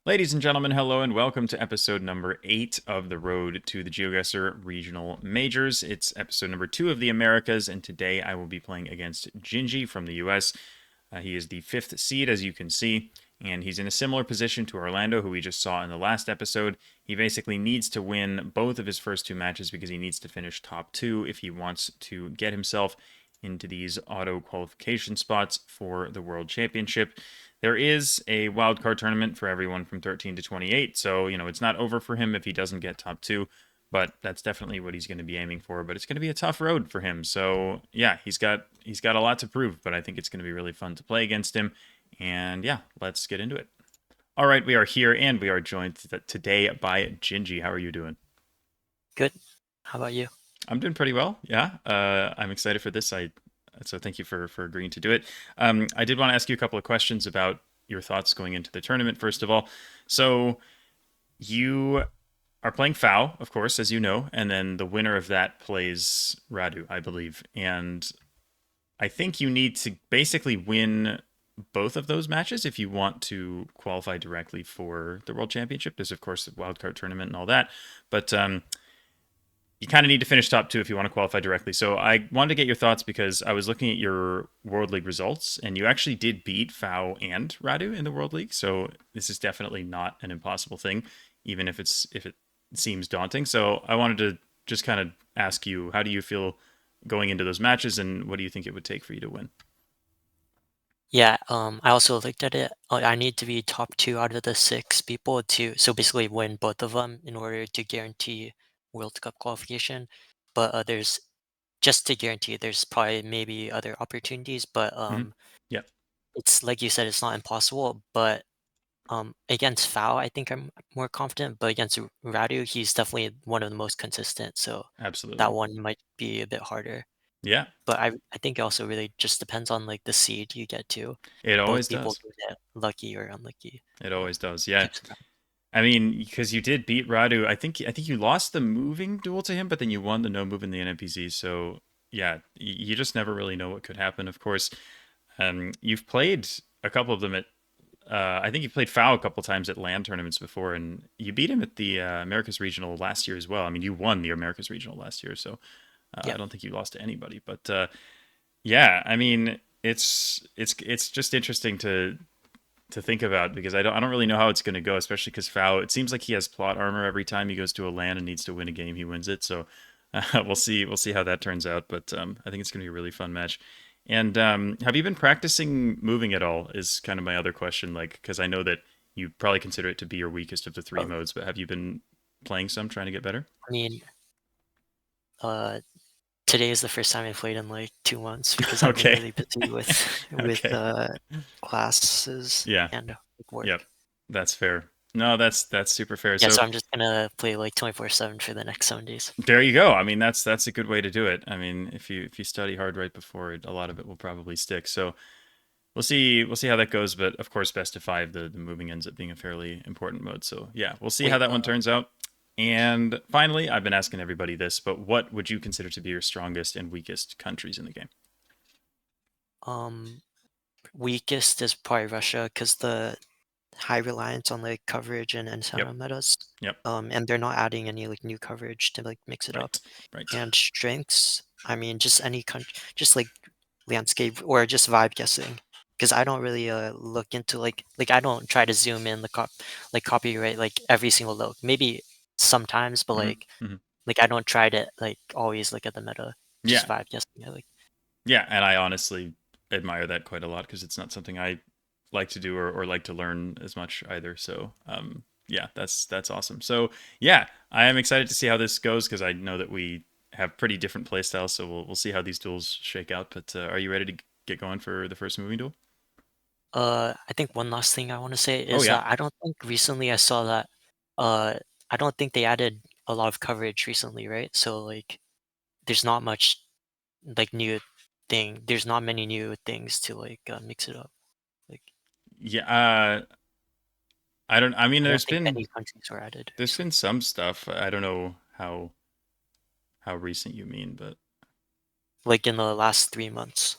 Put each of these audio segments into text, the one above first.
Ladies and gentlemen, hello and welcome to episode number 8 of the Road to the GeoGuessr Regional Majors. It's episode number 2 of the Americas, and today I will be playing against Gingey from the US. He is the 5th seed, as you can see, and he's in a similar position to Orlando, who we just saw in the last episode. He basically needs to win both of his first two matches because he needs to finish top 2 if he wants to get himself into these auto qualification spots for the World Championship. There is a wildcard tournament for everyone from 13 to 28, so it's not over for him if he doesn't get top 2, but that's definitely what he's going to be aiming for. But it's going to be a tough road for him. So yeah, he's got a lot to prove, but I think it's going to be really fun to play against him. And yeah, let's get into it. All right, we are here, and we are joined today by Gingey. How are you doing? Good. How about you? I'm doing pretty well. Yeah, I'm excited for this. So thank you for agreeing to do it. I did want to ask you a couple of questions about your thoughts going into the tournament. First of all, so you are playing Fao, of course, as you know, and then the winner of that plays Radu, I believe. And I think you need to basically win both of those matches if you want to qualify directly for the World Championship. There's, of course, the wildcard tournament and all that, but you kind of need to finish top 2 if you want to qualify directly. So I wanted to get your thoughts because I was looking at your World League results, and you actually did beat Fao and Radu in the World League. So this is definitely not an impossible thing, even if it seems daunting. So I wanted to just kind of ask you, how do you feel going into those matches, and what do you think it would take for you to win? Yeah, I also looked at it. I need to be top two out of the six people so basically win both of them in order to guarantee World Cup qualification. But there's just to guarantee, there's probably maybe other opportunities, but Mm-hmm. Yeah, it's like you said, it's not impossible. But against Foul, I think I'm more confident. But against Radu, he's definitely one of the most consistent, so that absolutely. one might be a bit harder. Yeah, But I think it also really just depends on, like, the seed you get to. it always Both people does. can get lucky or unlucky. It always does. Yeah. Keeps them. I mean, because you did beat Radu. I think you lost the moving duel to him, but then you won the no move in the NMPZ. So yeah, you just never really know what could happen. Of course, you've played a couple of them at. I think you played Foul a couple times at LAN tournaments before, and you beat him at the Americas Regional last year as well. I mean, you won the Americas Regional last year, so I Yeah. don't think you lost to anybody. But yeah, I mean, it's just interesting to think about because I don't really know how it's going to go, especially because Fao. It seems like he has plot armor every time he goes to a LAN and needs to win a game. He wins it, so we'll see how that turns out. But I think it's going to be a really fun match. And have you been practicing moving at all? Is kind of my other question. Like, because I know that you probably consider it to be your weakest of the three Oh, modes, but have you been playing some, trying to get better? I mean, uh, today is the first time I played in, like, 2 months because I've been Okay. really busy with Okay. classes Yeah. and, Yep. work. That's fair. No, that's super fair. Yeah, So so I'm just gonna play, like, 24/7 for the next 7 days. there you go. I mean, that's a good way to do it. I mean, if you study hard right before it, a lot of it will probably stick. So we'll see how that goes. But of course, best of five, the moving ends up being a fairly important mode. So yeah, we'll see how Wait, that one turns out. And finally, I've been asking everybody this, but what would you consider to be your strongest and weakest countries in the game? um, weakest is probably Russia because the high reliance on, like, coverage and Yep. antenna metas, Yep. and they're not adding any, like, new coverage to, like, mix it up. Right. Right. And strengths, I mean, just any country, just, like, landscape or just vibe guessing. Because I don't really, look into, I don't try to zoom in copyright, like, every single look. Maybe sometimes, but, Hmm. Hmm. I don't try to, like, always look at the meta, just Yeah. vibe guessing, I like. Yeah. And I honestly admire that quite a lot because it's not something I like to do or like to learn as much either. So yeah, that's awesome. So yeah, I am excited to see how this goes because I know that we have pretty different play styles. So we'll see how these duels shake out. But are you ready to get going for the first moving duel? I think one last thing I wanna say Oh is yeah. that I don't think recently I saw that, uh, I don't think they added a lot of coverage recently, right? So, like, there's not much, like, there's not many new things to, mix it up. Like, Yeah. I don't. I mean, I don't there's think been any countries were added there's been recently. some stuff. I don't know how recent you mean, but Like, in the last 3 months.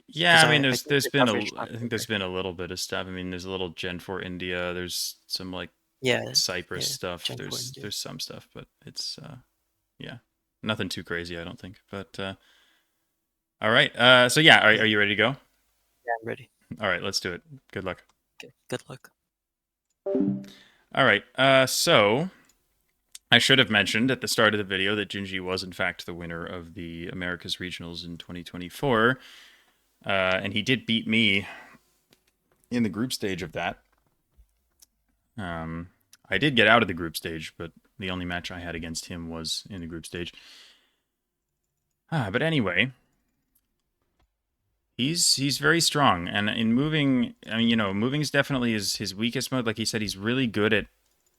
Yeah, Because I mean, I think there's the been coverage I not think there's bigger. been a little bit of stuff. I mean, there's a little Gen 4 India. There's some like Yeah, Cyprus yeah, stuff. Gen 4 India. There's some stuff, but it's yeah, nothing too crazy, I don't think. But all right. So yeah, Yeah, are you ready to go? yeah, I'm ready. All right, let's do it. Good luck. Okay, good luck. All right. So I should have mentioned at the start of the video that Gingey was in fact the winner of the Americas Regionals in 2024, and he did beat me in the group stage of that. Um, I did get out of the group stage, but the only match I had against him was in the group stage. But anyway, he's very strong, and in moving, I mean, moving is definitely his weakest mode. Like he said, he's really good at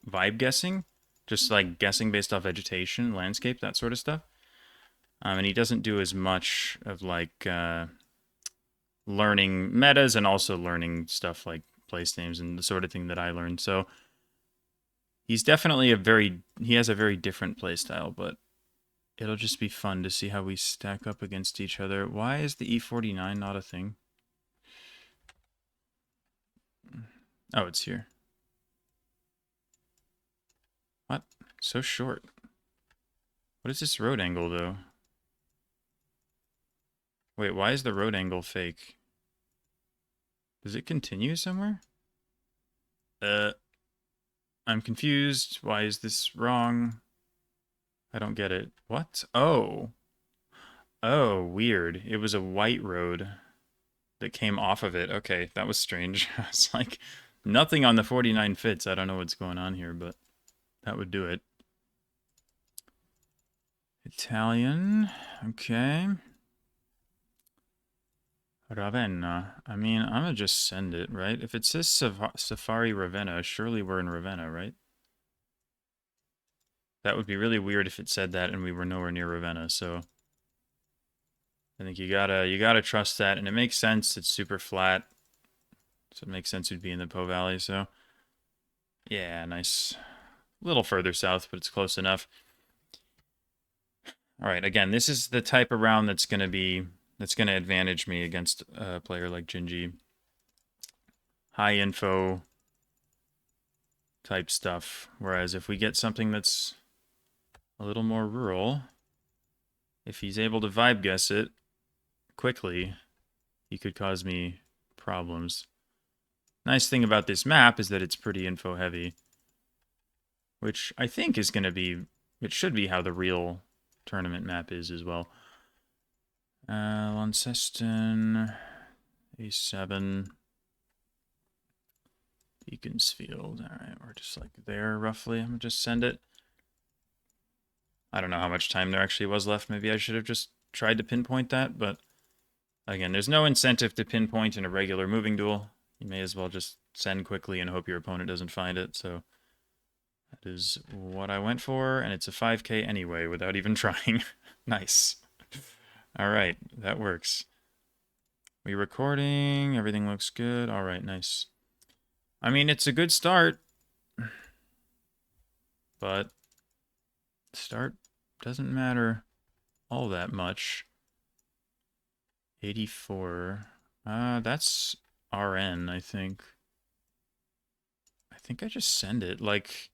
vibe guessing, just like guessing based off vegetation, landscape, that sort of stuff. And he doesn't do as much of like learning metas and also learning stuff like place names and the sort of thing that I learned. So he's definitely he has a very different play style, but it'll just be fun to see how we stack up against each other. Why is the E49 not a thing? Oh, it's here. What? So short. What is this road angle, though? Wait, why is the road angle fake? Does it continue somewhere? Uh, I'm confused. Why is this wrong? I don't get it. What? Oh. Oh, weird. It was a white road that came off of it. Okay, that was strange. It's like nothing on the 49 fits. I don't know what's going on here, but that would do it. Italian. Okay. Ravenna. I mean, I'm gonna just send it, right? If it says Safari Ravenna, surely we're in Ravenna, right? That would be really weird if it said that and we were nowhere near Ravenna, so I think you gotta trust that, and it makes sense. It's super flat, so it makes sense it'd be in the Po Valley, so yeah, nice. A little further south, but it's close enough. All right, again, this is the type of round that's gonna advantage me against a player like Gingey. High info type stuff. Whereas if we get something that's a little more rural, if he's able to vibe guess it quickly, he could cause me problems. Nice thing about this map is that it's pretty info heavy, which I think is going to be, it should be how the real tournament map is as well. Launceston, A7, Beaconsfield. All right, we're just like there roughly. I'm going to just send it. I don't know how much time there actually was left. Maybe I should have just tried to pinpoint that, but again, there's no incentive to pinpoint in a regular moving duel. You may as well just send quickly and hope your opponent doesn't find it. So that is what I went for, and it's a 5K anyway without even trying. Nice. All right, that works. We recording, everything looks good. All right, nice. I mean, it's a good start, but start doesn't matter all that much. 84. That's RN, I think. I think I just send it. Like,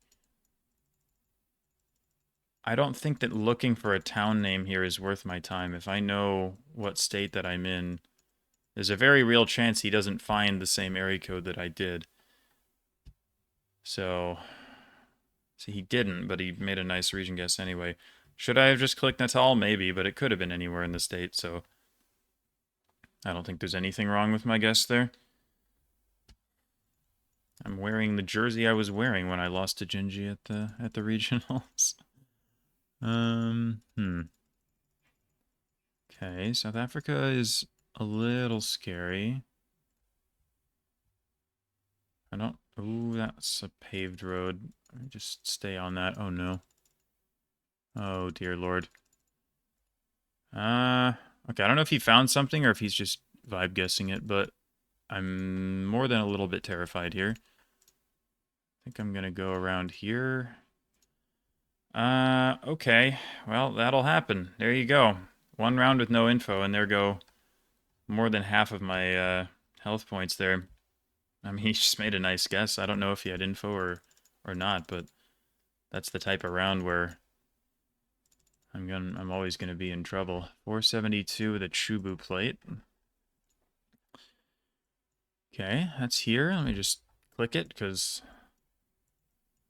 I don't think that looking for a town name here is worth my time. If I know what state that I'm in, there's a very real chance he doesn't find the same area code that I did. So, see, he didn't, but he made a nice region guess anyway. Should I have just clicked Natal? Maybe, but it could have been anywhere in the state, so I don't think there's anything wrong with my guess there. I'm wearing the jersey I was wearing when I lost to Gingey at the regionals. Hmm. Okay, South Africa is a little scary. I don't. Ooh, that's a paved road. Just stay on that. Oh no. Oh dear lord. Uh, okay. I don't know if he found something or if he's just vibe guessing it, but I'm more than a little bit terrified here. I think I'm gonna go around here. Okay. Well, that'll happen. There you go. One round with no info, and there go more than half of my health points there. I mean, he just made a nice guess. I don't know if he had info or not, but that's the type of round where I'm always gonna be in trouble. 472 with a Chubu plate. Okay, that's here. Let me just click it because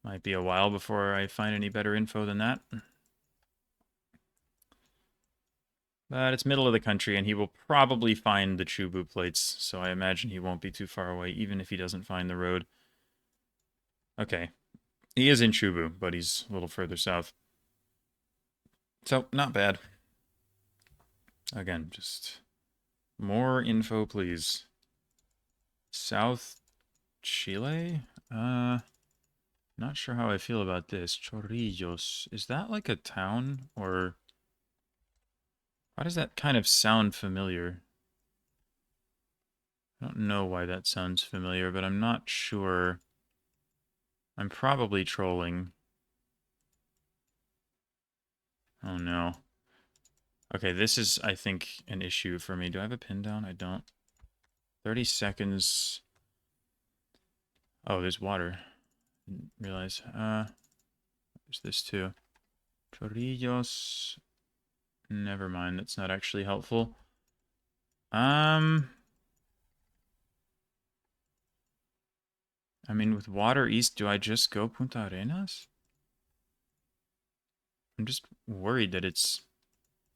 might be a while before I find any better info than that. But it's middle of the country, and he will probably find the Chubu plates, so I imagine he won't be too far away, even if he doesn't find the road. Okay, he is in Chubu, but he's a little further south. So, not bad. Again, just more info, please. South Chile? Not sure how I feel about this. Chorrillos. Is that like a town, or why does that kind of sound familiar? I don't know why that sounds familiar, but I'm not sure. I'm probably trolling. Oh no. Okay, this is, I think, an issue for me. Do I have a pin down? I don't. 30 seconds. Oh, there's water. Didn't realize. There's this too. Chorrillos. Never mind, that's not actually helpful. Um, I mean, with water east, do I just go Punta Arenas? I'm just worried that it's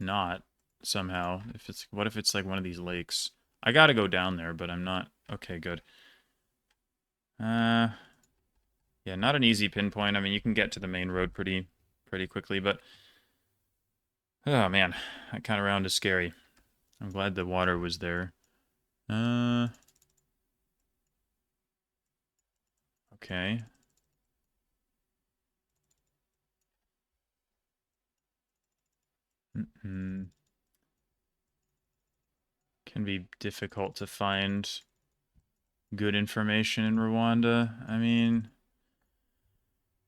not somehow. If it's, what if it's like one of these lakes? I gotta go down there, but I'm not. Okay, good. Uh, yeah, not an easy pinpoint. I mean, you can get to the main road pretty quickly, but oh man, that kind of round is scary. I'm glad the water was there. Uh, okay. Mm-mm. Can be difficult to find good information in Rwanda. I mean,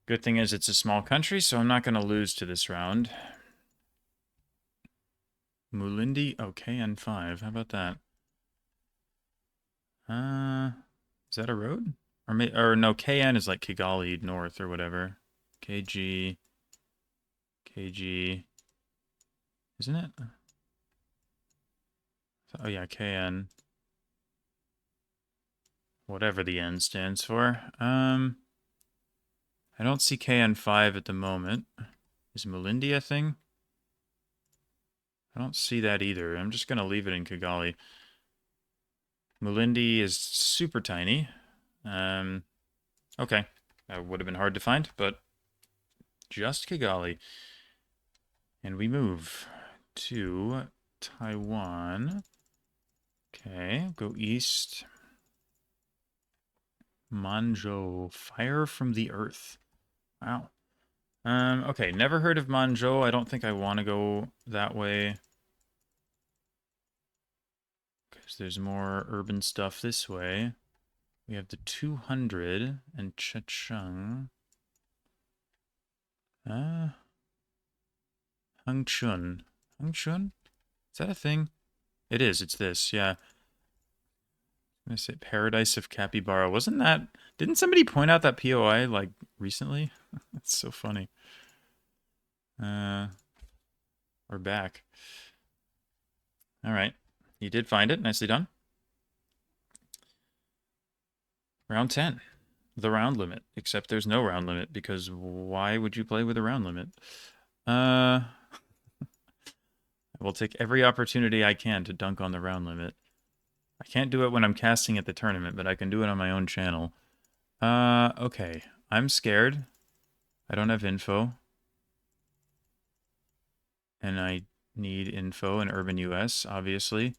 good thing is it's a small country, so I'm not going to lose to this round. Mulindi? Oh, KN5. How about that? Uh, is that a road? Or no, KN is like Kigali North or whatever. KG, KG, isn't it? Oh yeah, KN. Whatever the N stands for. I don't see KN5 at the moment. Is Mulindi a thing? I don't see that either. I'm just going to leave it in Kigali. Mulindi is super tiny. Okay. That would have been hard to find, but just Kigali. And we move to Taiwan. Okay, go east. Manzhou, Fire from the Earth. Wow. Okay, never heard of Manzhou. I don't think I want to go that way. Because there's more urban stuff this way. We have the 200 and Checheng. Hengchun. Hengchun? Is that a thing? It is. It's this. Yeah. I'm gonna say Paradise of Capybara. Wasn't that? Didn't somebody point out that POI like recently? That's so funny. We're back. All right. You did find it. Nicely done. Round 10. The round limit. Except there's no round limit because why would you play with a round limit? I will take every opportunity I can to dunk on the round limit. I can't do it when I'm casting at the tournament, but I can do it on my own channel. Okay. I'm scared. I don't have info. And I need info in urban US, obviously.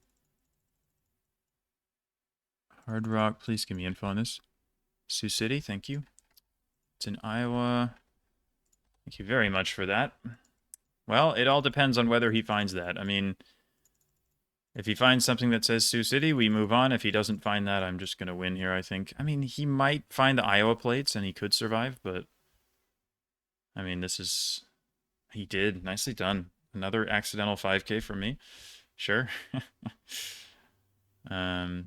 Hard Rock, please give me info on this. Sioux City, thank you. It's in Iowa. Thank you very much for that. Well, it all depends on whether he finds that. I mean, if he finds something that says Sioux City, we move on. If he doesn't find that, I'm just going to win here, I think. I mean, he might find the Iowa plates and he could survive, but I mean, this is... He did. Nicely done. Another accidental 5K from me. Sure. Um,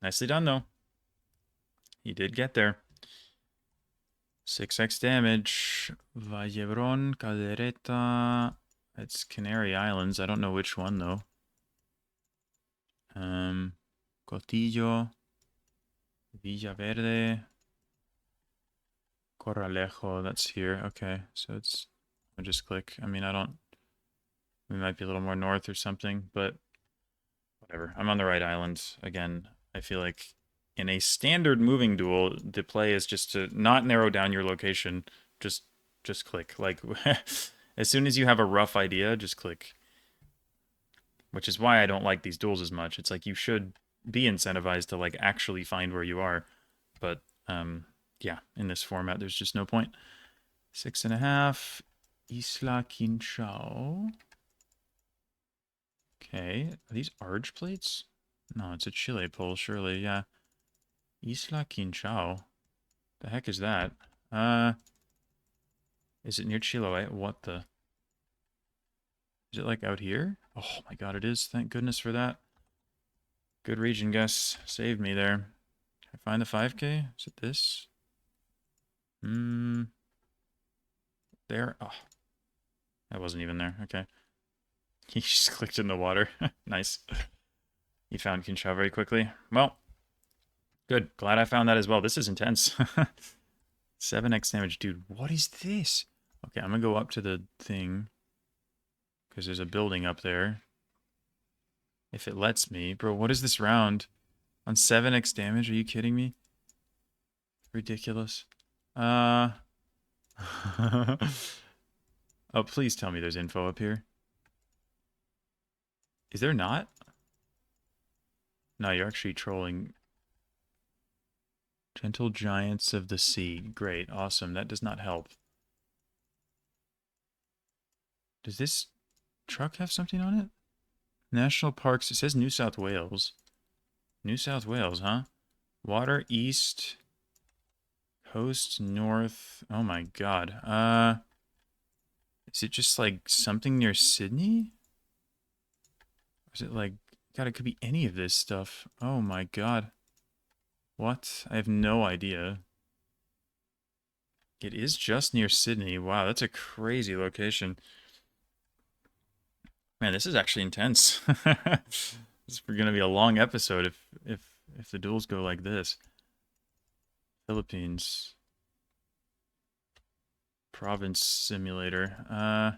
nicely done, though. He did get there. 6x damage. Vallebron, Caldereta. It's Canary Islands. I don't know which one, though. Cotillo. Villaverde. Corralejo. That's here. Okay, so it's... I'll just click. I mean, I don't... We might be a little more north or something, but whatever. I'm on the right island. Again, I feel like in a standard moving duel, the play is just to not narrow down your location. Just just click. Like as soon as you have a rough idea, just click. Which is why I don't like these duels as much. It's like you should be incentivized to like actually find where you are. But yeah, in this format, there's just no point. 6.5. Isla Quinchao. Okay, are these Arge plates? No, it's a Chile pole, surely, yeah. Isla Quinchao. The heck is that? Is it near Chiloé? What the? Is it like out here? Oh my god, it is. Thank goodness for that. Good region, Gus. Saved me there. Can I find the 5K? Is it this? There? Oh, that wasn't even there. Okay. He just clicked in the water. Nice. He found Quinchao very quickly. Well, good. Glad I found that as well. This is intense. 7x damage. Dude, what is this? Okay, I'm gonna go up to the thing. Because there's a building up there. If it lets me. Bro, what is this round? On 7x damage? Are you kidding me? Ridiculous. Oh, please tell me there's info up here. Is there not? No, you're actually trolling. Gentle Giants of the Sea. Great. Awesome. That does not help. Does this truck have something on it? National Parks. It says New South Wales. New South Wales, huh? Water east. Coast north. Oh my god. Is it just like something near Sydney? Or is it like... God, it could be any of this stuff. Oh my god. What? I have no idea. It is just near Sydney. Wow, that's a crazy location. Man, this is actually intense. This is gonna be a long episode if the duels go like this. Philippines. Province simulator.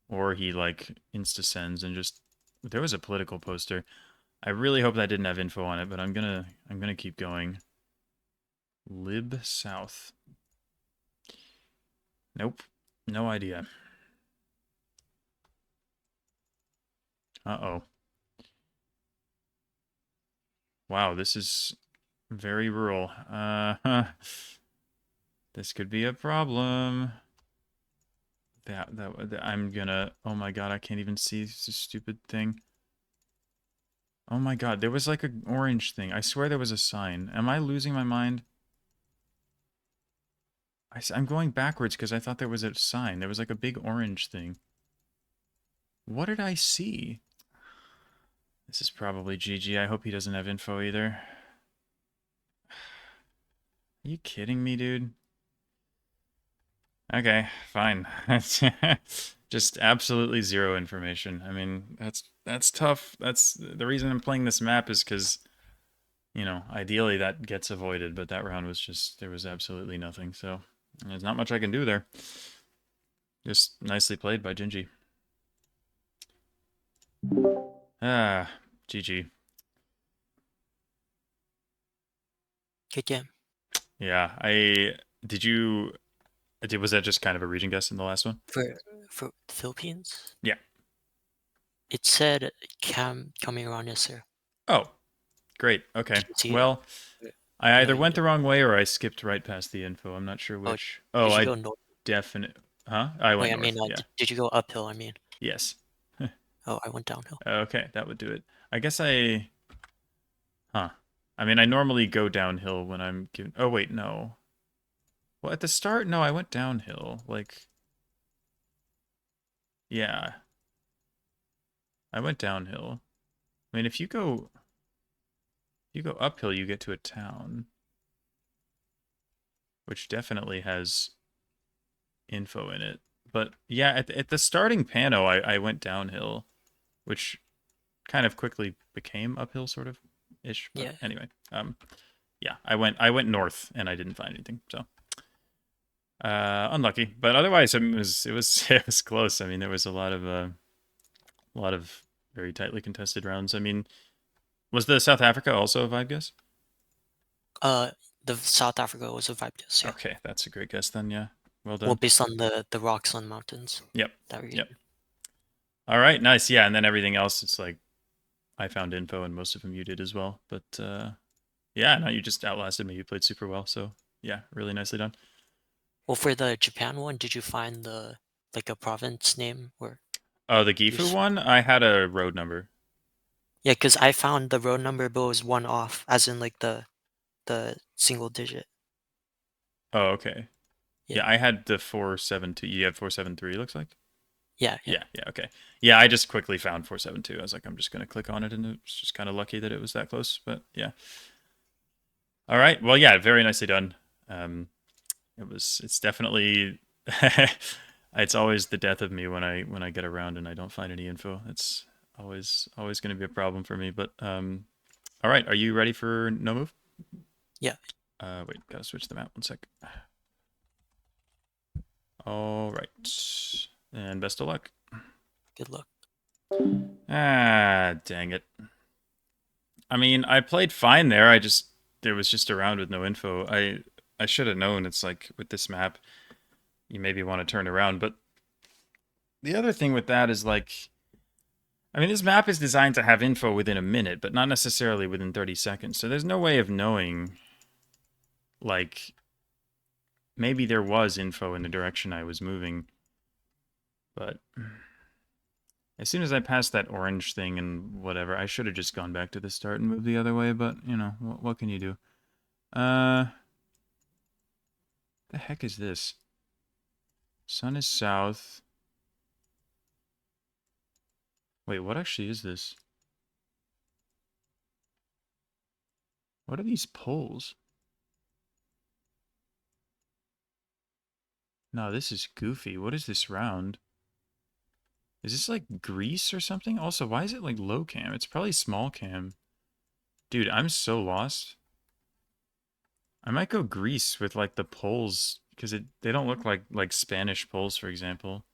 Or he like insta sends and just there was a political poster. I really hope that didn't have info on it, but I'm gonna keep going. Lib South. Nope. No idea. Uh-oh. Wow, this is very rural. This could be a problem. That I'm gonna. Oh my god, I can't even see this stupid thing. Oh my god, there was like an orange thing. I swear there was a sign. Am I losing my mind? I'm going backwards because I thought there was a sign. There was like a big orange thing. What did I see? This is probably GG. I hope he doesn't have info either. Are you kidding me, dude? Okay, fine. Just absolutely zero information. I mean, that's tough. That's the reason I'm playing this map is because, you know, ideally that gets avoided, but that round was just there was absolutely nothing. So there's not much I can do there. Just nicely played by Gingey. Ah, GG. Good game. Yeah, I did you was that just kind of a region guess in the last one? For the Philippines, Yeah. it said coming around, yes, sir. Oh, great. Okay. Did you see it? Well, I No, either you went the didn't. wrong way or I skipped right past the info. I'm not sure Oh, which. Oh, did you I go north? definite. Huh? I went Wait, I mean, north. Yeah. did you go uphill? I mean, Yes. oh, I went downhill. Okay, that would do it. I guess I. Huh. I mean, I normally go downhill when I'm given. Oh wait, no. Well, at the start, no, I went downhill. Like, yeah, I went downhill. I mean, if you go uphill, you get to a town, which definitely has info in it. But yeah, at the starting pano, I went downhill, which kind of quickly became uphill, sort of ish. But Yeah. anyway, yeah, I went north and I didn't find anything. So unlucky, but otherwise it was it was close. I mean, there was a lot of very tightly contested rounds. I mean, was the South Africa also a vibe guess? Uh, the South Africa was a vibe guess, yeah. Okay, that's a great guess then. Yeah, well Well, done. based on the rocks on mountains Yep, that yep. region. All right, nice. Yeah, and then everything else, it's like I found info, and most of them you did as well. But yeah, no, you just outlasted me. You played super well. So yeah, really nicely done. Well, for the Japan one, did you find like a province name where Oh, the you Gifu one, I had a road number. yeah, because I found the road number but it was one off, as in like the single digit. Oh, okay. Yeah. Yeah, I had the 472. You have 473, looks like. Yeah, yeah. Yeah, yeah, okay. Yeah, I just quickly found 472. I was like, I'm just gonna click on it, and it's just kind of lucky that it was that close. But yeah. All right. Well, yeah, very nicely done. Um, it's definitely it's always the death of me when I get around and I don't find any info. It's always going to be a problem for me. But all right, are you ready for no move? Yeah. Wait, gotta switch the map 1 sec. All right, and best of luck. Good luck. Ah, dang it. I mean, I played fine there. There was just a round with no info. I should have known. It's like with this map, you maybe want to turn around, but the other thing with that is like, I mean, this map is designed to have info within a minute, but not necessarily within 30 seconds. So there's no way of knowing, like, maybe there was info in the direction I was moving. But as soon as I passed that orange thing and whatever, I should have just gone back to the start and moved the other way. But, you know, what can you do? The heck is this? Sun is south. Wait, what actually is this? What are these poles? No, this is goofy. What is this round? Is this like Greece or something? Also, why is it like low cam? It's probably small cam. Dude, I'm so lost. I might go Greece with like the poles because they don't look like Spanish poles, for example.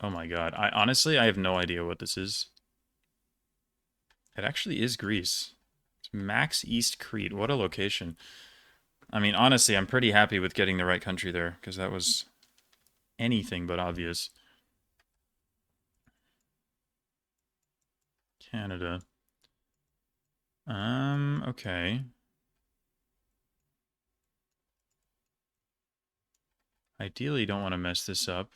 Oh my god. I honestly I have no idea what this is. It actually is Greece. It's Max East Crete. What a location. I mean, honestly, I'm pretty happy with getting the right country there because that was anything but obvious. Canada. Okay. Ideally, don't want to mess this up.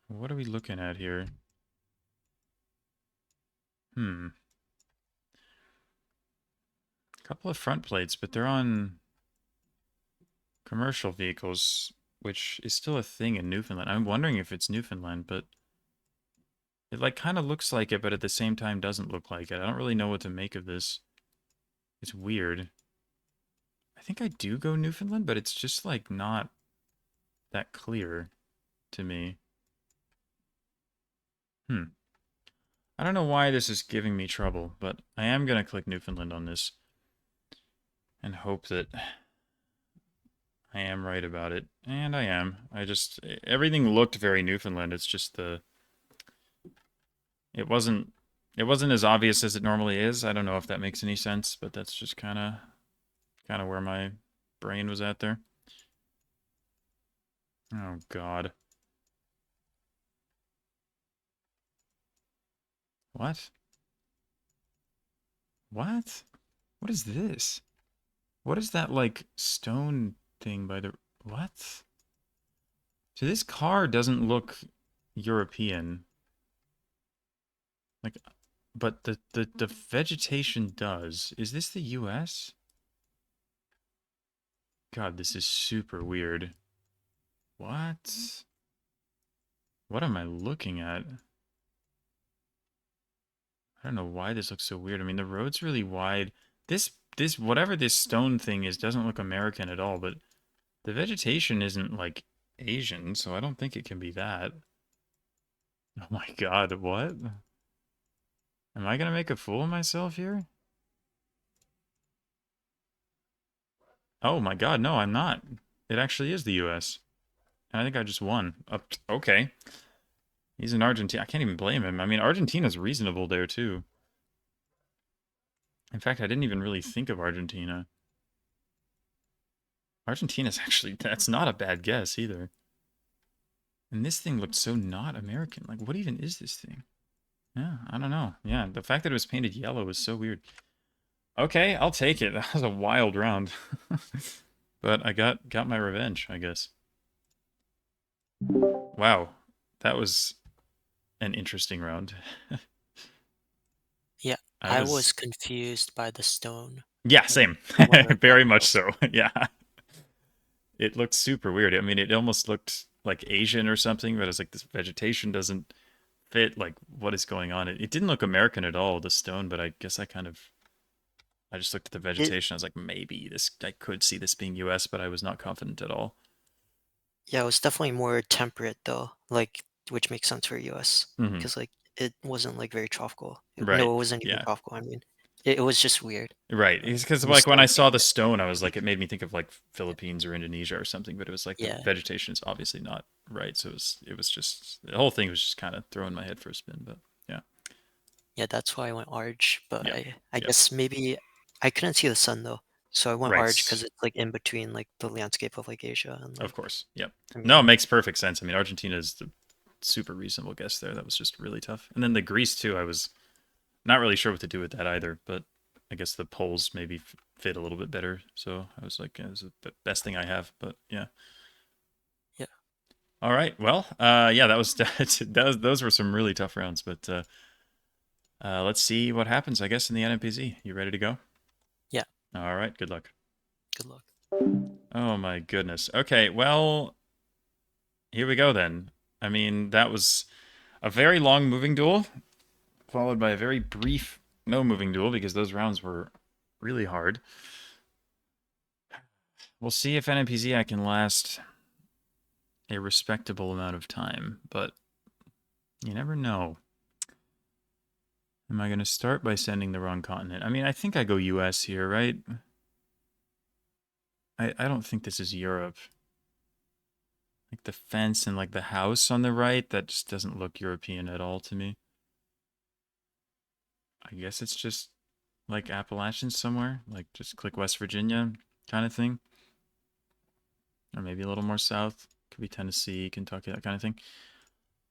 What are we looking at here? Hmm. A couple of front plates, but they're on commercial vehicles, which is still a thing in Newfoundland. I'm wondering if it's Newfoundland, but it like kind of looks like it, but at the same time doesn't look like it. I don't really know what to make of this. It's weird. I think I do go Newfoundland, but it's just like not that clear to me. Hmm. I don't know why this is giving me trouble, but I am going to click Newfoundland on this and hope that I am right about it. And I am. Everything looked very Newfoundland. It's just it wasn't, it wasn't as obvious as it normally is. I don't know if that makes any sense, but that's just kind of where my brain was at there. Oh, God. What? What? What is this? What is that, like, stone thing by the... What? So this car doesn't look European. Like, but the vegetation does. Is this the US? God, this is super weird. What? What am I looking at? I don't know why this looks so weird. I mean, the road's really wide. This whatever this stone thing is doesn't look American at all, but the vegetation isn't like Asian, so I don't think it can be that. Oh my God, what? Am I gonna make a fool of myself here? Oh my God, no, I'm not. It actually is the US. And I think I just won. Okay. He's in Argentina. I can't even blame him. I mean, Argentina's reasonable there too. In fact, I didn't even really think of Argentina. Argentina's actually, that's not a bad guess either. And this thing looked so not American. Like, what even is this thing? Yeah, I don't know. Yeah, the fact that it was painted yellow was so weird. Okay, I'll take it. That was a wild round. But I got my revenge, I guess. Wow. That was an interesting round. Yeah, I I was was confused by the stone, yeah, like same. whether or not Very much real. so. Yeah. It looked super weird. I mean, it almost looked like Asian or something, but it's like this vegetation doesn't fit. Like, what is going on? It didn't look American at all, the stone, but I guess I just looked at the It vegetation. I was like, maybe this, I could see this being US, but I was not confident at all. Yeah, it was definitely more temperate though, like which makes sense for US Hmm. because like it wasn't like very tropical. Right. No, it wasn't even Yeah. tropical. I mean, it was just weird. Right. Because And the like when I stone saw painted the it. stone, I was like, it made me think of like Philippines or Indonesia or something, but it was like the Yeah, vegetation is obviously not right. So it was just the whole thing was just kind of throwing my head for a spin. But yeah. yeah, that's why I went Arch. But Yep. I Yep. guess maybe I couldn't see the sun though, so I went Arch because Right. it's like in between like the landscape of like Asia and Of like course. Yep. No, it America. makes perfect sense. I mean, Argentina is the super reasonable guess there. That was just really tough. And then the Greece too. I was not really sure what to do with that either, but I guess the poles maybe fit a little bit better. So I was like, it was the best thing I have. But yeah. Yeah, All right. Well, yeah, that was, those were some really tough rounds. But let's see what happens. I guess in the NMPZ. You ready to go? yeah. All right. Good luck. Good luck. Oh my goodness. Okay. Well, here we go then. I mean, that was a very long moving duel, followed by a very brief no moving duel because those rounds were really hard. We'll see if NMPZ I can last a respectable amount of time, but you never know. Am I going to start by sending the wrong continent? I mean, I think I go US here, right? I don't think this is Europe. Like the fence and like the house on the right, that just doesn't look European at all to me. I guess it's just like Appalachians somewhere, like just click West Virginia kind of thing. Or maybe a little more south. Could be Tennessee, Kentucky, that kind of thing.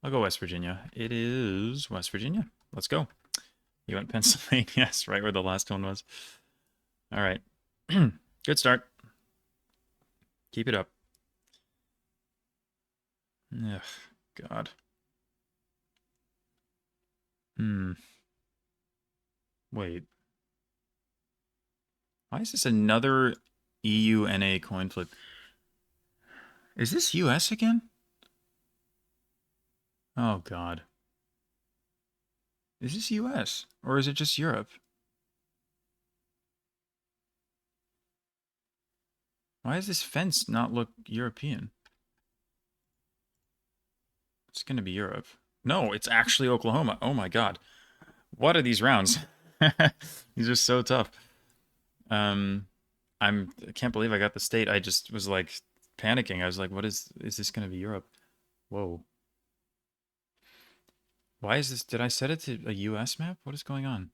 I'll go West Virginia. It is West Virginia. Let's go. You went Pennsylvania. Yes, right where the last one was. All right. Good start. Keep it up. Ugh, God. Hmm. Wait. Why is this another EUNA coin flip? Is this US again? Oh, God. Is this US? Or is it just Europe? Why does this fence not look European? It's going to be Europe. No, it's actually Oklahoma. Oh, my God. What are these rounds? These are so tough. Um, I can't believe I got the state. I just was like panicking. I was like, what is this going to be Europe? Whoa. Why is this? Did I set it to a US map? What is going on?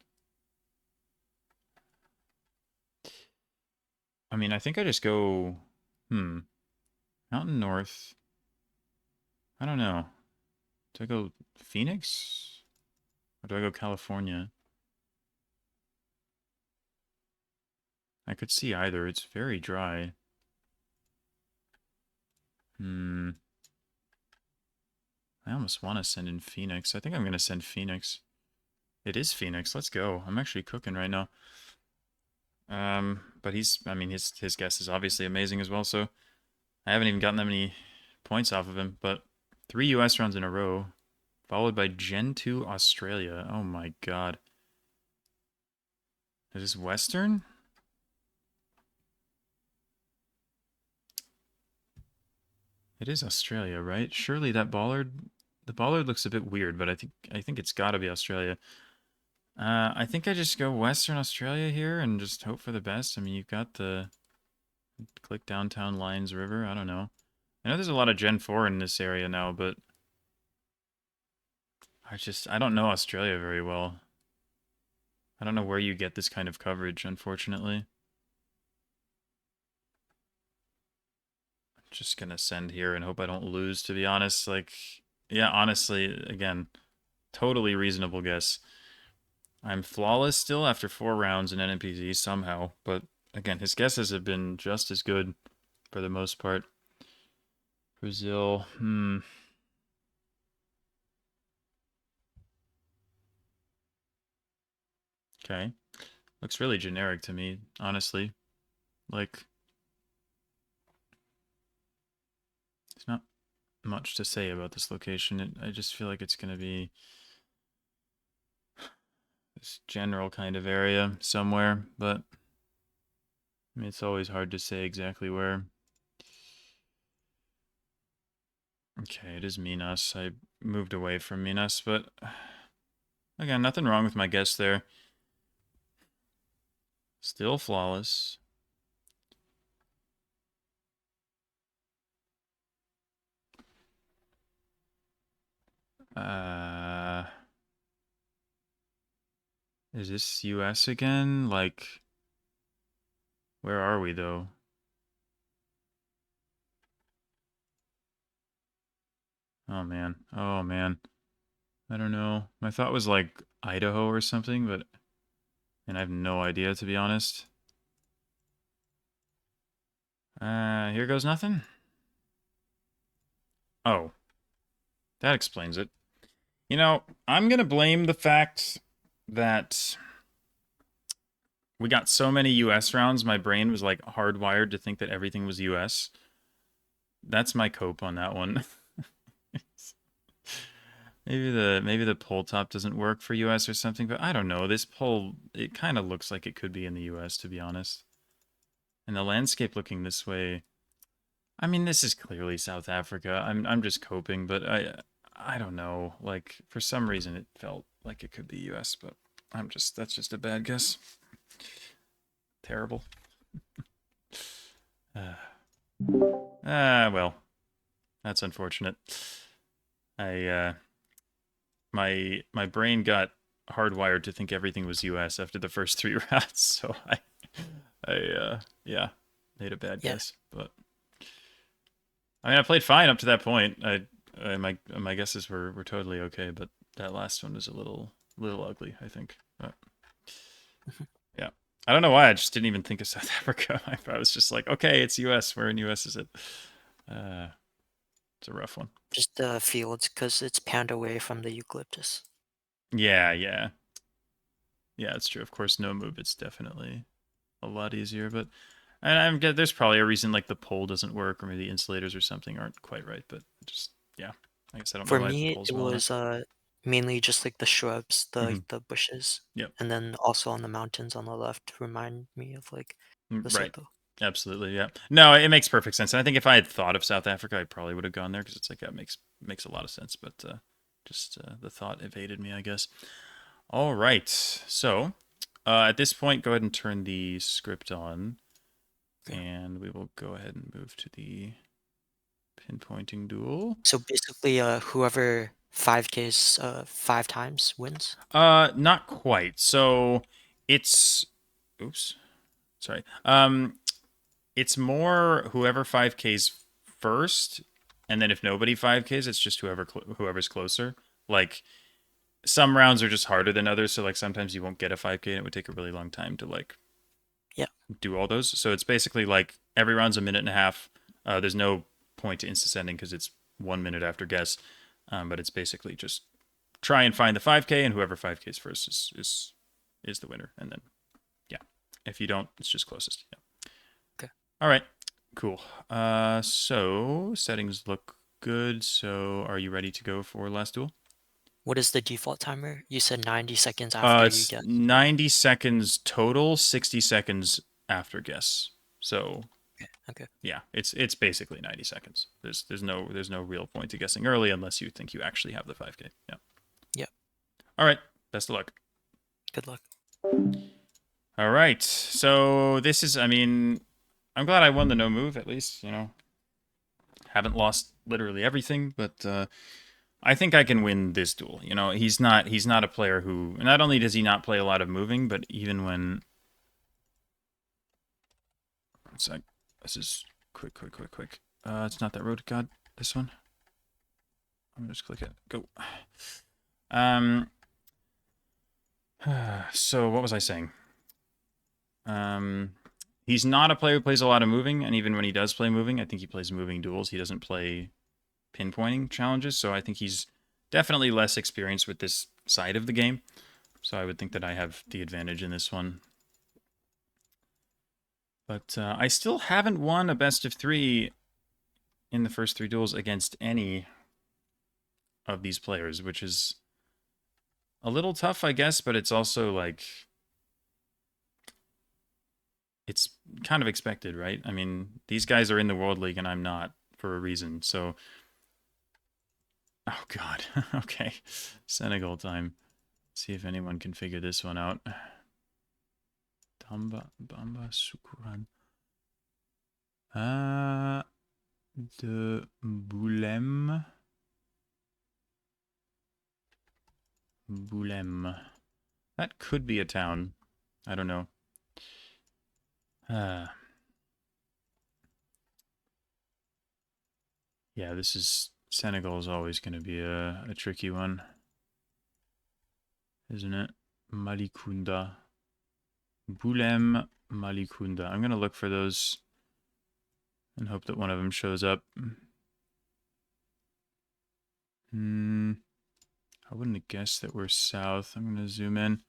I mean, I think I just go, hmm, Mountain North. I don't know. Do I go Phoenix? Or do I go California? I could see either. It's very dry. Hmm. I almost want to send in Phoenix. I think I'm going to send Phoenix. It is Phoenix. Let's go. I'm actually cooking right now. But I mean, his guess is obviously amazing as well. So I haven't even gotten that many points off of him. But 3 US rounds in a row, followed by Gen 2 Australia. Oh my god. Is this Western? It is Australia, right? Surely that bollard, the bollard looks a bit weird, but I think it's got to be Australia. I think I just go Western Australia here and just hope for the best. I mean, you've got the click downtown Lions River. I don't know. I know there's a lot of Gen 4 in this area now, but I don't know Australia very well. I don't know where you get this kind of coverage, unfortunately. Just gonna send here and hope I don't lose, to be honest. Like, yeah, honestly, again, totally reasonable guess. I'm flawless still after 4 rounds in NMPZ somehow, but again, his guesses have been just as good for the most part. Brazil, okay. Looks really generic to me, honestly. Like, there's not much to say about this location. I just feel like it's gonna be this general kind of area somewhere, but I mean, it's always hard to say exactly where. Okay, it is Minas. I moved away from Minas, but again, nothing wrong with my guess there. Still flawless. Uh, is this US again? Like, where are we though? Oh man. Oh man. I don't know. My thought was like Idaho or something, but and I have no idea to be honest. Here goes nothing. Oh, that explains it. You know, I'm gonna blame the fact that we got so many US rounds, my brain was like hardwired to think that everything was US. That's my cope on that one. Maybe the pole top doesn't work for US or something, but I don't know. This pole it kind of looks like it could be in the US to be honest. And the landscape looking this way, I mean this is clearly South Africa. I'm just coping, but I don't know. Like for some reason it felt like it could be US, but that's just a bad guess. Terrible. Uh, well, that's unfortunate. I my brain got hardwired to think everything was US after the first 3 rounds, so I yeah, made a bad Yeah, guess. But I mean I played fine up to that point. My guesses were totally okay, but that last one was a little ugly, I think. But mhm. yeah. I don't know why I just didn't even think of South Africa. I was just like, okay, it's US. Where in US is it? Uh, it's a rough one. Just the fields because it's panned away from the eucalyptus. Yeah, yeah. Yeah, it's true. Of course, no move. It's definitely a lot easier, but and there's probably a reason like the pole doesn't work or maybe the insulators or something aren't quite right, but just yeah. I guess I don't know For why it me, polls it well was enough. mainly just like the shrubs, Hmm. the bushes, Yep. and then also on the mountains on the left remind me of like Right. Lesotho. Absolutely. Yeah. No, it makes perfect sense. And I think if I had thought of South Africa, I probably would have gone there because it's like that makes a lot of sense. But just the thought evaded me, I guess. All right. So at this point, go ahead and turn the script on, Yeah. and we will go ahead and move to the pinpointing duel. So basically, whoever 5Ks 5 times wins. Not quite. So it's oops, sorry. It's more whoever 5Ks first, and then if nobody 5Ks, it's just whoever's closer. Like some rounds are just harder than others, so like sometimes you won't get a 5K and it would take a really long time to like Yeah. do all those. So it's basically like every round's a minute and a half. There's no point to insta sending because it's 1 minute after guess. But it's basically just try and find the 5K, and whoever 5Ks first is the winner. And then yeah, if you don't, it's just closest. Yeah. Okay. All right. Cool. So settings look good. So are you ready to go for last duel? What is the default timer? You said 90 seconds after you It's guess. 90 seconds total, 60 seconds after guess. So Okay. Okay. yeah, it's basically 90 seconds. There's no real point to guessing early unless you think you actually have the 5K. Yeah. Yep. All right. Best of luck. Good luck. All right. So this is, I mean, I'm glad I won the no move at least. Haven't lost literally everything, but I think I can win this duel. He's not a player who not only does he not play a lot of moving, but even when it's like this is quick. It's not that road. God, this one. I'm gonna just click it. Go. Um. So what was I saying? Um. He's not a player who plays a lot of moving, and even when he does play moving, I think he plays moving duels. He doesn't play pinpointing challenges, so I think he's definitely less experienced with this side of the game. So I would think that I have the advantage in this one. But I still haven't won a best of three in the first three duels against any of these players, which is a little tough, I guess, but it's also like it's kind of expected, right? I mean, these guys are in the World League and I'm not for a reason. So, oh God, okay, Senegal time. See if anyone can figure this one out. Bamba Sukuran. De Boulem. Boulem. That could be a town. I don't know. Uh, yeah, this is Senegal is always going to be a tricky one, isn't it? Malikunda. Boulem, Malikunda. I'm going to look for those and hope that one of them shows up. Hmm. I wouldn't have guessed that we're south. I'm going to zoom in.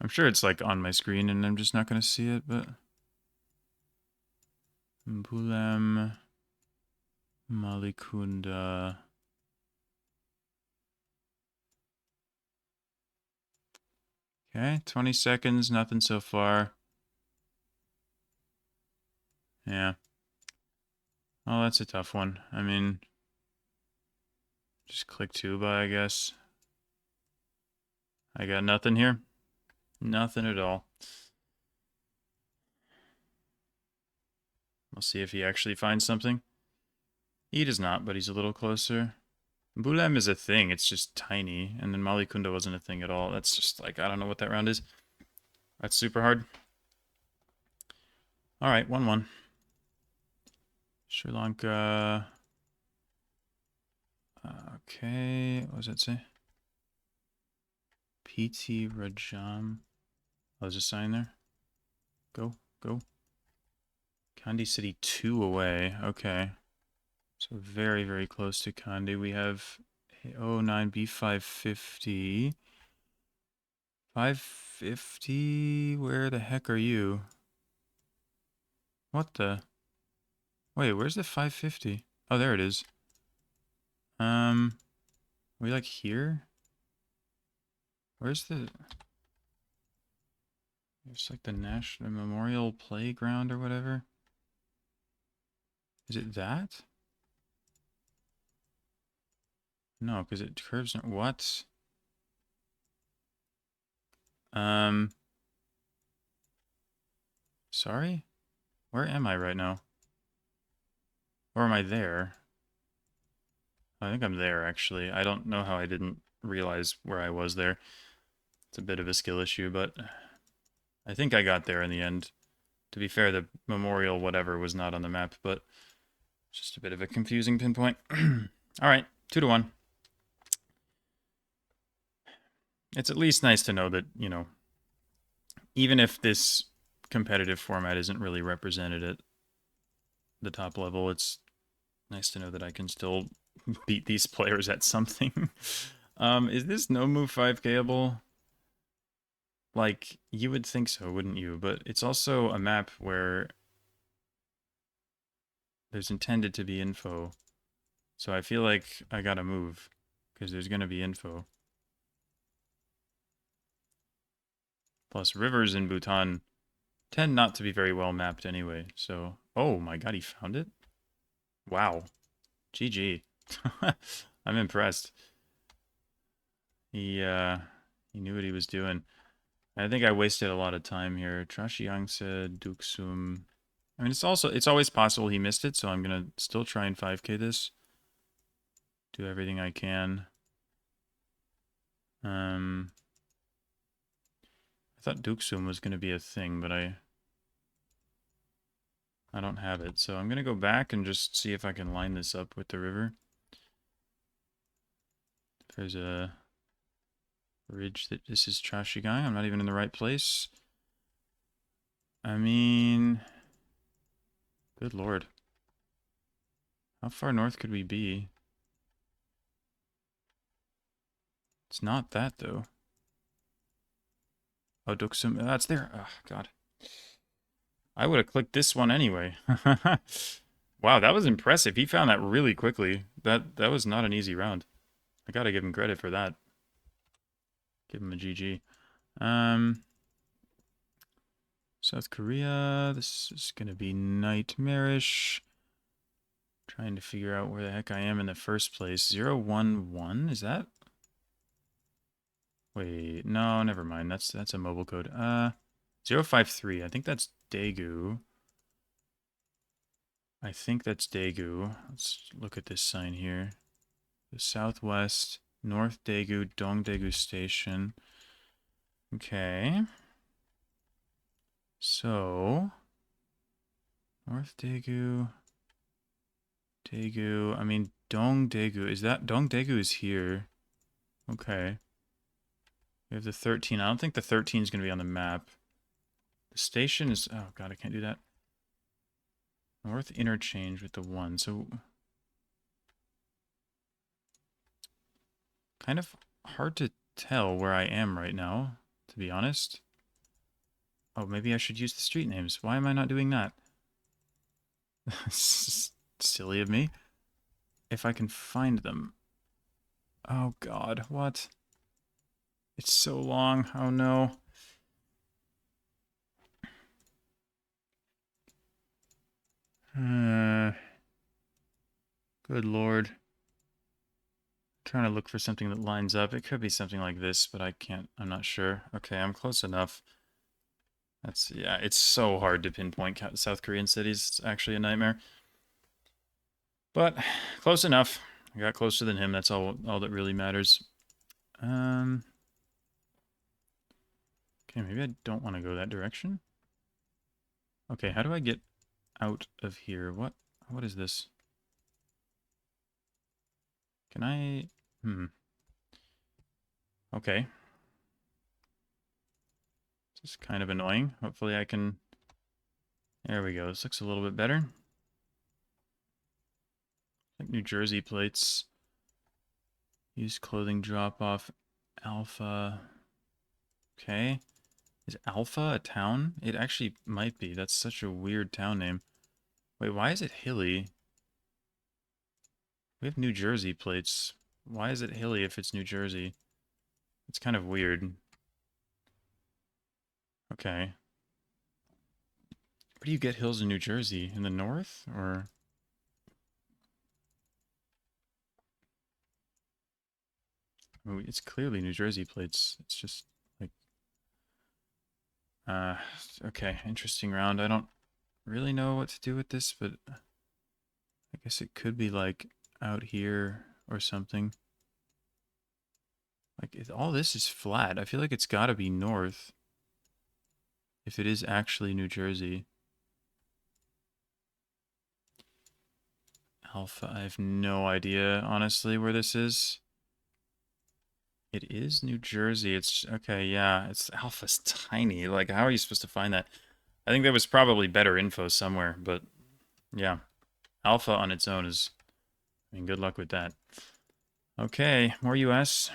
I'm sure it's like on my screen and I'm just not going to see it, but Boulem, Malikunda. Okay, 20 seconds, nothing so far. Yeah. Oh, that's a tough one. I mean, just click Tuba, I guess. I got nothing here. Nothing at all. We'll see if he actually finds something. He does not, but he's a little closer. Bulem is a thing, it's just tiny. And then Malikunda wasn't a thing at all. That's just like, I don't know what that round is. That's super hard. Alright, 1-1. Sri Lanka. Okay, what does that say? PT Rajam. Oh, there's a sign there. Go. Kandy City 2 away. Okay. So very, very close to Kandy. We have 09 B550. 550? Where the heck are you? What the? Wait, where's the 550? Oh, there it is. Are we like here? Where's the... It's like the National Memorial Playground or whatever. Is it that? No, because it curves... What? Um... Sorry? Where am I right now? Or am I there? I think I'm there, actually. I don't know how I didn't realize where I was there. It's a bit of a skill issue, but I think I got there in the end. To be fair, the memorial whatever was not on the map, but just a bit of a confusing pinpoint. All right, 2-1. It's at least nice to know that, even if this competitive format isn't really represented at the top level, it's nice to know that I can still beat these players at something. Is this no move 5Kable? Like, you would think so, wouldn't you? But it's also a map where there's intended to be info. So I feel like I gotta move, because there's gonna be info. Plus, rivers in Bhutan tend not to be very well mapped anyway, so... Oh my god, he found it? Wow. GG. I'm impressed. He knew what he was doing. I think I wasted a lot of time here. Trashiangse, Duksum. I mean, it's always possible he missed it, so I'm gonna still try and 5k this. Do everything I can. I thought Duksum was gonna be a thing, but I don't have it, so I'm gonna go back and just see if I can line this up with the river. There's a ridge that this is Trashigang. I'm not even in the right place. I mean, good lord. How far north could we be? It's not that, though. Oh, Duksum. That's there. Oh, God. I would have clicked this one anyway. Wow, that was impressive. He found that really quickly. That was not an easy round. I gotta give him credit for that. Give him a GG. South Korea. This is gonna be nightmarish. Trying to figure out where the heck I am in the first place. 011? Is that? Wait, no, never mind. That's a mobile code. 053. I think that's Daegu. I think that's Daegu. Let's look at this sign here. The southwest, North Daegu, Dongdaegu Station. Okay. So, North Daegu, Daegu. I mean, Dongdaegu. Is that Dongdaegu is here? Okay. We have the 13. I don't think the 13 is going to be on the map. The station is... Oh, God, I can't do that. North interchange with the 1. So, kind of hard to tell where I am right now, to be honest. Oh, maybe I should use the street names. Why am I not doing that? Silly of me. If I can find them. Oh, God, what? It's so long. Oh, no. Good lord. Trying to look for something that lines up. It could be something like this, but I can't. I'm not sure. Okay, I'm close enough. That's, yeah, it's so hard to pinpoint South Korean cities. It's actually a nightmare. But close enough. I got closer than him. That's all that really matters. Okay, maybe I don't want to go that direction. Okay, how do I get out of here? What is this? Can I... Okay. This is kind of annoying. Hopefully I can... There we go. This looks a little bit better. Like New Jersey plates. Use clothing drop-off. Alpha. Okay. Is Alpha a town? It actually might be. That's such a weird town name. Wait, why is it hilly? We have New Jersey plates. Why is it hilly if it's New Jersey? It's kind of weird. Okay. Where do you get hills in New Jersey? In the north? Or... I mean, it's clearly New Jersey plates. It's just like... Uh, okay, interesting round. I don't really know what to do with this, but I guess it could be like out here or something. Like, all this is flat. I feel like it's got to be north if it is actually New Jersey. Alpha, I have no idea, honestly, where this is. It is New Jersey. It's, okay, yeah, it's Alpha's tiny. Like, how are you supposed to find that? I think there was probably better info somewhere, but yeah. Alpha on its own is, I mean, good luck with that. Okay, more US.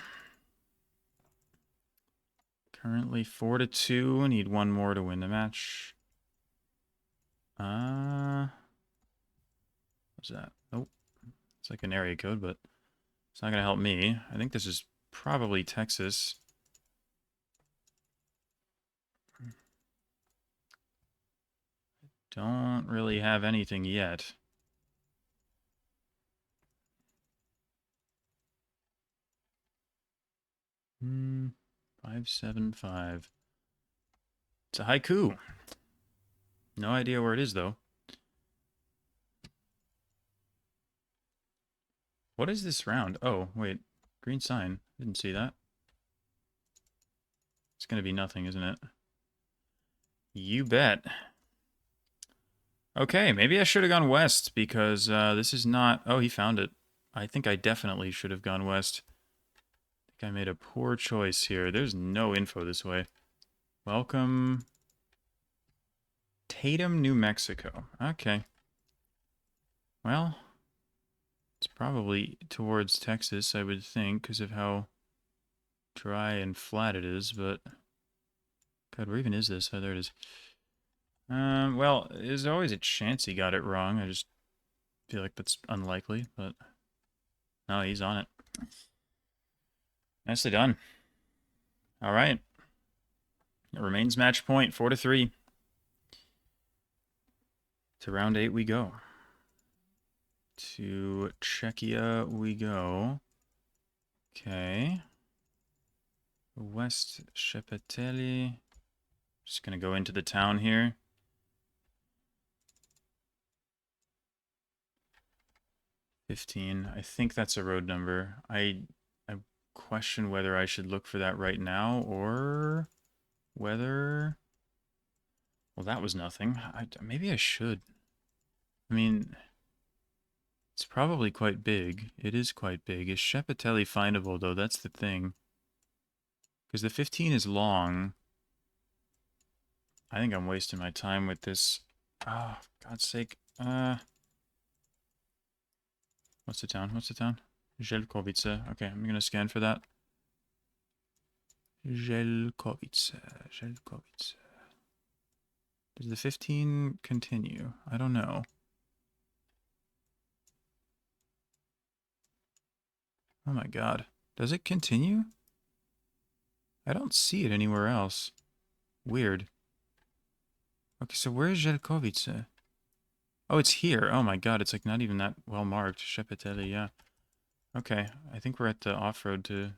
Currently 4-2. Need one more to win the match. What's that? Nope. It's like an area code, but it's not going to help me. I think this is probably Texas. Don't really have anything yet. Hmm. 575. It's a haiku. No idea where it is, though. What is this round? Oh, wait. Green sign. Didn't see that. It's going to be nothing, isn't it? You bet. Okay, maybe I should have gone west because this is not... Oh, he found it. I think I definitely should have gone west. I think I made a poor choice here. There's no info this way. Welcome. Tatum, New Mexico. Okay. Well, it's probably towards Texas, I would think, because of how dry and flat it is, but... God, where even is this? Oh, there it is. Well, there's always a chance he got it wrong. I just feel like that's unlikely, but... No, he's on it. Nicely done. All right. It remains match point, 4-3. To round 8 we go. To Czechia we go. Okay. West Szepeteli. Just gonna go into the town here. $15. I think that's a road number. I question whether I should look for that right now or whether... Well, that was nothing. Maybe I should. I mean, it's probably quite big. It is quite big. Is Szepeteli findable, though? That's the thing. Because the 15 is long. I think I'm wasting my time with this. Oh, God's sake. What's the town? What's the town? Jelkovice. Okay, I'm going to scan for that. Jelkovice. Jelkovice. Does the 15 continue? I don't know. Oh my God. Does it continue? I don't see it anywhere else. Weird. Okay, so where's Jelkovice? Oh, it's here. Oh my God, it's like not even that well marked. Szepeteli, yeah. Okay, I think we're at the off-road to...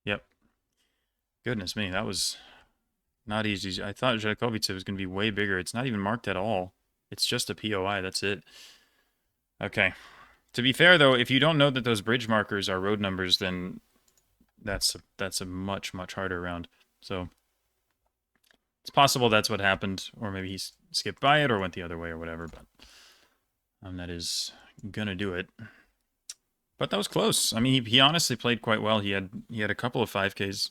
Yep. Goodness me, that was not easy. I thought Jelkovice was going to be way bigger. It's not even marked at all. It's just a POI, that's it. Okay. To be fair, though, if you don't know that those bridge markers are road numbers, then that's a much, much harder round. So it's possible that's what happened, or maybe he skipped by it or went the other way or whatever, but that is gonna do it. But that was close. I mean, he honestly played quite well. He had a couple of 5Ks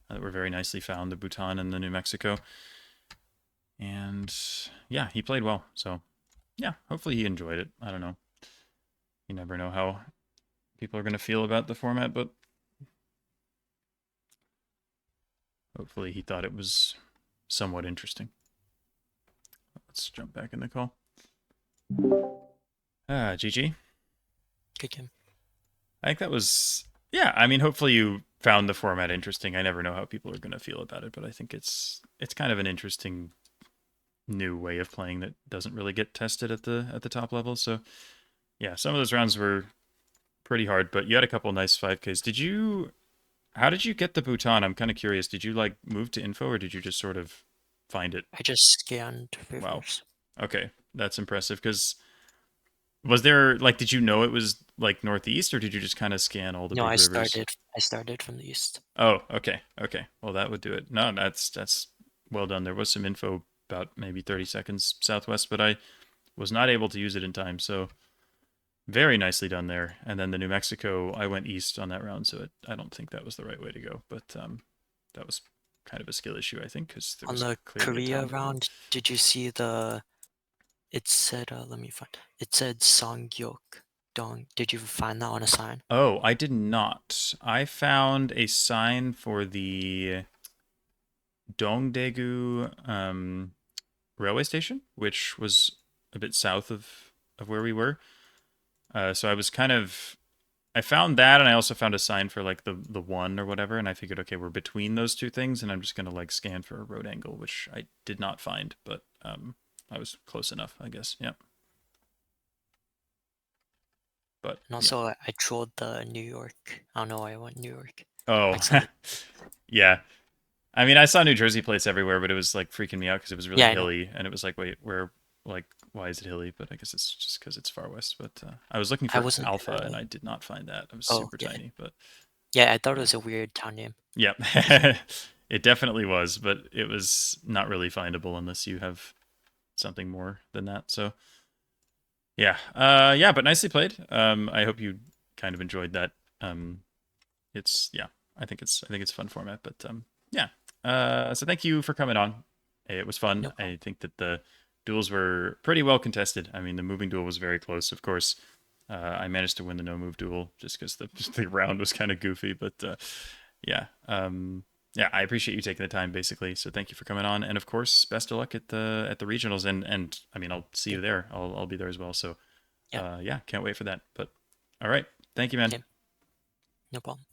that were very nicely found, the Bhutan and the New Mexico. And yeah, he played well. So yeah, hopefully he enjoyed it. I don't know. You never know how people are going to feel about the format, but hopefully he thought it was somewhat interesting. Let's jump back in the call. GG. Good game. I think that was, yeah, I mean, hopefully you found the format interesting. I never know how people are going to feel about it, but I think it's kind of an interesting new way of playing that doesn't really get tested at the top level. So yeah, some of those rounds were pretty hard, but you had a couple nice 5Ks. How did you get the Bhutan? I'm kind of curious. Did you like move to info or did you just sort of find it? I just scanned Wow. rivers. Okay, that's impressive. Because was there like, did you know it was like northeast, or did you just kind of scan all the No, big I rivers? started from the east. Oh, okay, okay. Well, that would do it. No, that's well done. There was some info about maybe 30 seconds southwest, but I was not able to use it in time. So very nicely done there. And then the New Mexico, I went east on that round, so I don't think that was the right way to go. But that was kind of a skill issue, I think, because there On was the clearly a Korea town there. round, did you see it said, let me find, it said Songyok Dong. Did you find that on a sign? Oh, I did not. I found a sign for the Dongdaegu railway station, which was a bit south of of where we were. So I was kind of I found that, and I also found a sign for like the one or whatever, and I figured, okay, we're between those two things, and I'm just gonna like scan for a road angle, which I did not find, but I was close enough, I guess. Yeah, but And yeah. also, I trolled the New York. I don't know why I want New York. Oh, Accidentally. yeah. I mean, I saw New Jersey plates everywhere, but it was like freaking me out because it was really Yeah, I know. hilly, and it was like, wait, where? Like, why is it hilly? But I guess it's just because it's far west. But I was looking I for wasn't. Alpha, and I did not find that. It was Oh, super yeah. tiny, but Yeah, I thought it yeah. was a weird town name. Yep. It definitely was, but it was not really findable unless you have something more than that. So yeah, yeah, but nicely played. I hope you kind of enjoyed that. It's yeah, I think it's a fun format, but yeah. So thank you for coming on. It was fun. No problem. I think that the duels were pretty well contested. I mean, the moving duel was very close, of course. I managed to win the no move duel just because the round was kind of goofy, but yeah. Yeah, I appreciate you taking the time, basically. So thank you for coming on, and of course, best of luck at the regionals. And I mean, I'll see you Thank there. I'll be there as well. So Yeah. yeah, can't wait for that. But all right, thank you, man. Okay. No problem.